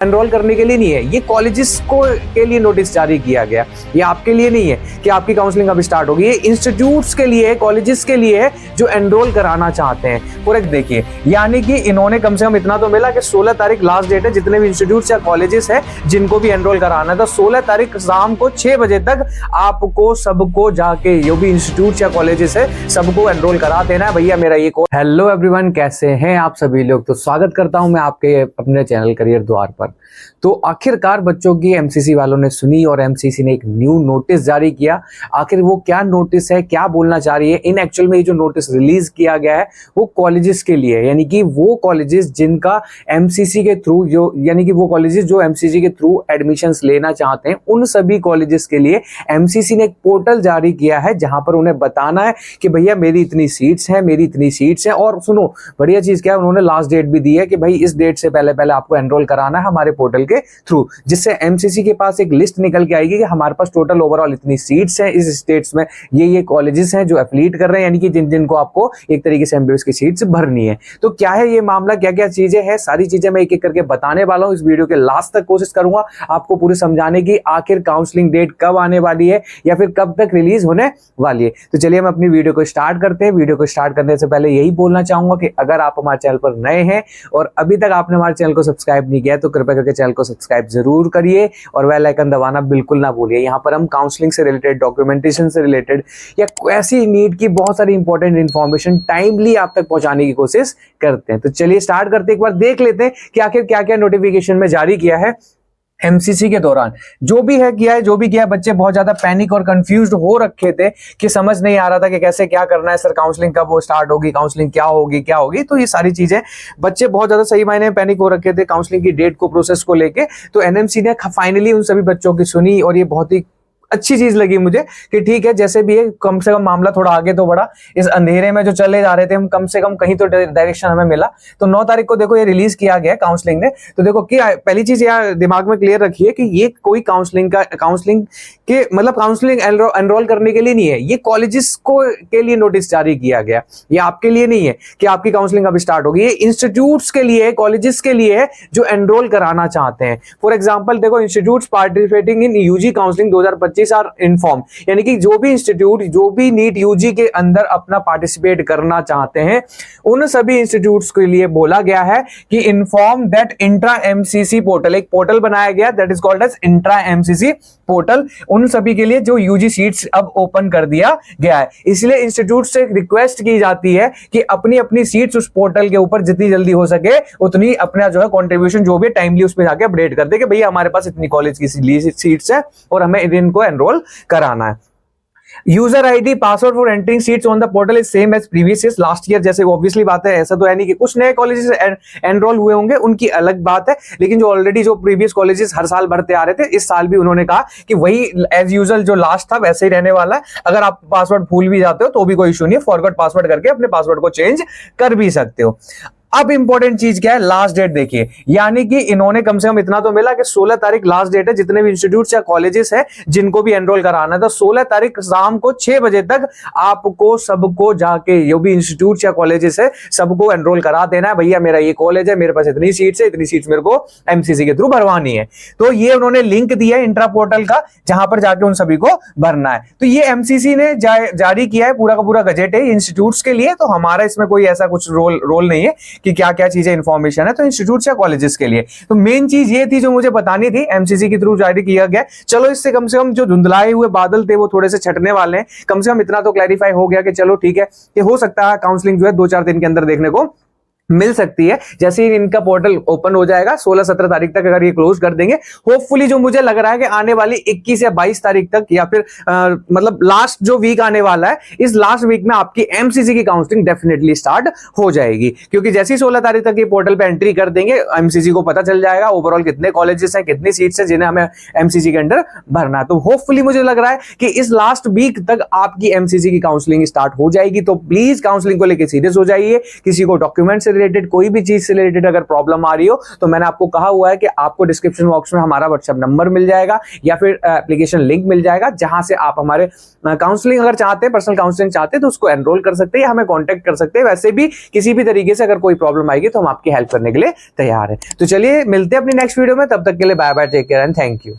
Enrol करने के लिए नहीं है, ये कॉलेजेस को के लिए नोटिस जारी किया गया। ये आपके लिए नहीं है कि आपकी काउंसलिंग अभी स्टार्ट होगी, ये इंस्टीट्यूट्स के लिए है, कॉलेजेस के लिए है जो एनरोल कराना चाहते हैं। फॉर देखिए, यानी कि इन्होंने कम से कम इतना तो मिला कि 16 तारीख लास्ट डेट है, जितने भी इंस्टीट्यूट्स या कॉलेजेस है जिनको भी एनरोल कराना है, तो 16 तारीख शाम को 6 बजे तक आपको सबको जाके जो भी इंस्टीट्यूट या कॉलेजेस है सबको एनरोल करा देना है। भैया मेरा ये हेलो एवरीवन, कैसे हैं आप सभी लोग। तो स्वागत करता हूं मैं आपके अपने चैनल करियर द्वार पर। तो आखिरकार बच्चों की एमसीसी वालों ने सुनी और एमसीसी ने एक न्यू नोटिस जारी किया। आखिर वो क्या नोटिस है, क्या बोलना चाह रही है। इन एक्चुअल में ये जो नोटिस रिलीज किया गया है वो कॉलेजेस के लिए, यानी कि वो कॉलेजेस जिनका एमसीसी के थ्रू यानी कि वो कॉलेजेस जो एमसीसी के थ्रू एडमिशंस लेना चाहते हैं, उन सभी कॉलेजेस के लिए एमसीसी ने एक पोर्टल जारी किया है जहां पर उन्हें बताना है कि भैया मेरी इतनी सीट्स हैं, मेरी इतनी सीट्स हैं। और सुनो, बढ़िया चीज क्या है, उन्होंने लास्ट डेट भी दी है कि भाई इस डेट से पहले पहले आपको एनरोल कराना है हमारे पोर्टल के थ्रू, जिससे एमसीसी के पास एक लिस्ट निकल के आएगी कि हमारे पास टोटल ओवरऑल इतनी सीट्स हैं, इस स्टेट्स में ये कॉलेजेस हैं जो एफिलिएट कर रहे हैं, यानी कि जिनको आपको एक तरीके से एमबीबीएस की सीट्स भरनी है। तो क्या है ये मामला, क्या क्या चीजें हैं, सारी चीजें मैं एक एक करके बताने वाला हूं। इस वीडियो के लास्ट तक कोशिश करूंगा आपको पूरी समझाने की, आखिर काउंसलिंग डेट कब आने वाली है या फिर कब तक रिलीज होने वाली है। तो चलिए हम अपनी वीडियो को स्टार्ट करते हैं। वीडियो को स्टार्ट करने से पहले यही बोलना चाहूंगा कि अगर आप हमारे चैनल पर नए हैं और अभी तक आपने हमारे चैनल को सब्सक्राइब नहीं किया तो कृपया करके चैनल को सब्सक्राइब जरूर करिए और बेल आइकन दबाना बिल्कुल ना भूलिए। यहाँ पर हम काउंसलिंग से रिलेटेड, डॉक्यूमेंटेशन से रिलेटेड या ऐसी नीड की बहुत सारी इंपॉर्टेंट इंफॉर्मेशन टाइमली आप तक पहुंचाने की कोशिश करते हैं। तो चलिए स्टार्ट करते हैं, एक बार देख लेते हैं कि आखिर क्या क्या नोटिफिकेशन में जारी किया है एमसीसी के दौरान। जो भी है किया है, जो भी किया है, बच्चे बहुत ज्यादा पैनिक और कंफ्यूज्ड हो रखे थे कि समझ नहीं आ रहा था कि कैसे क्या करना है, सर काउंसलिंग कब वो स्टार्ट होगी, काउंसलिंग क्या होगी। तो ये सारी चीजें बच्चे बहुत ज्यादा सही मायने में पैनिक हो रखे थे काउंसलिंग की डेट को, प्रोसेस को लेके। तो एनएमसी ने फाइनली उन सभी बच्चों की सुनी और ये बहुत ही अच्छी चीज लगी मुझे कि ठीक है, जैसे भी है कम से कम मामला थोड़ा आगे तो बढ़ा। इस अंधेरे में जो चले जा रहे थे हम, कम से कम कहीं तो डायरेक्शन हमें मिला। तो 9 तारीख को देखो ये रिलीज किया गया काउंसलिंग ने। तो देखो कि पहली चीज यार दिमाग में क्लियर रखिए कि ये कोई काउंसलिंग के मतलब काउंसलिंग एनरोल करने के लिए नहीं है, ये कॉलेजेस को के लिए नोटिस जारी किया गया। ये आपके लिए नहीं है कि आपकी काउंसलिंग अभी स्टार्ट होगी, ये इंस्टीट्यूट्स के लिए, कॉलेजेस के लिए है जो एनरोल कराना चाहते हैं। फॉर एग्जाम्पल देखो, institutes participating in UG counselling 2025 are inform, यानी कि जो भी इंस्टीट्यूट जो भी नीट यूजी के अंदर अपना पार्टिसिपेट करना चाहते हैं, उन सभी इंस्टीट्यूट्स के लिए बोला गया है कि inform that intra MCC portal, एक पोर्टल बनाया गया that is called as intra MCC portal, उन सभी के लिए जो यूजी सीट्स अब ओपन कर दिया गया है। इसलिए इंस्टीट्यूट से रिक्वेस्ट की जाती है कि अपनी अपनी सीट्स उस पोर्टल के ऊपर जितनी जल्दी हो सके उतनी अपना जो है कंट्रीब्यूशन जो भी टाइमली उसमें जाके अपडेट कर दे कि भैया हमारे पास इतनी कॉलेज की सीट्स है और हमें इनको एनरोल कराना है। User ID password for entering seats on the portal is same as previous year last year. जैसे ऑब्वियसली बात है, ऐसा तो है नहीं कि कुछ नए कॉलेजेस एनरोल हुए होंगे, उनकी अलग बात है, लेकिन जो ऑलरेडी जो प्रीवियस कॉलेजेस हर साल भरते आ रहे थे, इस साल भी उन्होंने कहा कि वही एज यूजुअल जो लास्ट था वैसे ही रहने वाला है। अगर आप पासवर्ड भूल भी जाते हो तो भी कोई इशू नहीं है, फॉरगॉट पासवर्ड करके अपने पासवर्ड को चेंज कर भी सकते हो। अब इंपॉर्टेंट चीज क्या है, लास्ट डेट देखिए, यानी कि इन्होंने कम से कम इतना तो मिला कि 16 तारीख लास्ट डेट है, जितने भी इंस्टीट्यूट्स या कॉलेजेस है जिनको भी एनरोल कराना है, तो 16 तारीख शाम को 6 बजे तक आपको सबको जाके जो भी इंस्टीट्यूट्स या कॉलेजेस है सबको एनरोल करा देना है। भैया मेरा ये कॉलेज है, मेरे पास इतनी सीट्स है, इतनी सीट्स मेरे को एमसीसी के थ्रू भरवानी है। तो ये उन्होंने लिंक दिया है इंट्रा पोर्टल का, जहां पर जाके उन सभी को भरना है। तो ये एमसीसी ने जारी किया है, पूरा का पूरा गजेट है इंस्टीट्यूट्स के लिए। तो हमारा इसमें कोई ऐसा कुछ रोल नहीं है कि क्या क्या चीजें इंफॉर्मेशन है, तो इंस्टीट्यूट या कॉलेजेस के लिए। तो मेन चीज ये थी जो मुझे बतानी थी, एमसीसी के थ्रू जारी किया गया। चलो इससे कम से कम जो धुंधलाए हुए बादल थे वो थोड़े से छटने वाले हैं। कम से कम इतना तो क्लैरिफाई हो गया कि चलो ठीक है, कि हो सकता है काउंसलिंग जो है 2-4 दिन के अंदर देखने को मिल सकती है। जैसे ही इनका पोर्टल ओपन हो जाएगा 16-17 तारीख तक अगर ये क्लोज कर देंगे, होपफुली जो मुझे लग रहा है कि आने वाली 21 या 22 तारीख तक या फिर मतलब लास्ट जो वीक आने वाला है, इस लास्ट वीक में आपकी एमसीसी की काउंसलिंग डेफिनेटली स्टार्ट हो जाएगी। क्योंकि जैसे ही 16 तारीख तक ये पोर्टल पे एंट्री कर देंगे, एमसीसी को पता चल जाएगा ओवरऑल कितने कॉलेजेस हैं, कितनी सीट्स हैं जिन्हें हमें एमसीसी के अंडर भरना है। तो होपफुली मुझे लग रहा है कि इस लास्ट वीक तक आपकी एमसीसी की काउंसलिंग स्टार्ट हो जाएगी। तो प्लीज काउंसलिंग को लेकर सीरियस हो जाइए। किसी को डॉक्यूमेंट से रिलेटेड, कोई भी चीज से रिलेटेड अगर प्रॉब्लम आ रही हो तो मैंने आपको कहा हुआ है कि आपको डिस्क्रिप्शन बॉक्स में हमारा व्हाट्सएप नंबर मिल जाएगा या फिर एप्लीकेशन लिंक मिल जाएगा, जहां से आप हमारे काउंसलिंग अगर चाहते हैं, पर्सनल काउंसलिंग चाहते हैं तो उसको एनरोल कर सकते हैं या हमें कॉन्टेक्ट कर सकते हैं। वैसे भी किसी भी तरीके से अगर कोई प्रॉब्लम आएगी तो हम आपकी हेल्प करने के लिए तैयार है। तो चलिए मिलते हैं अपनी नेक्स्ट वीडियो में, तब तक के लिए bye bye, take care and thank you.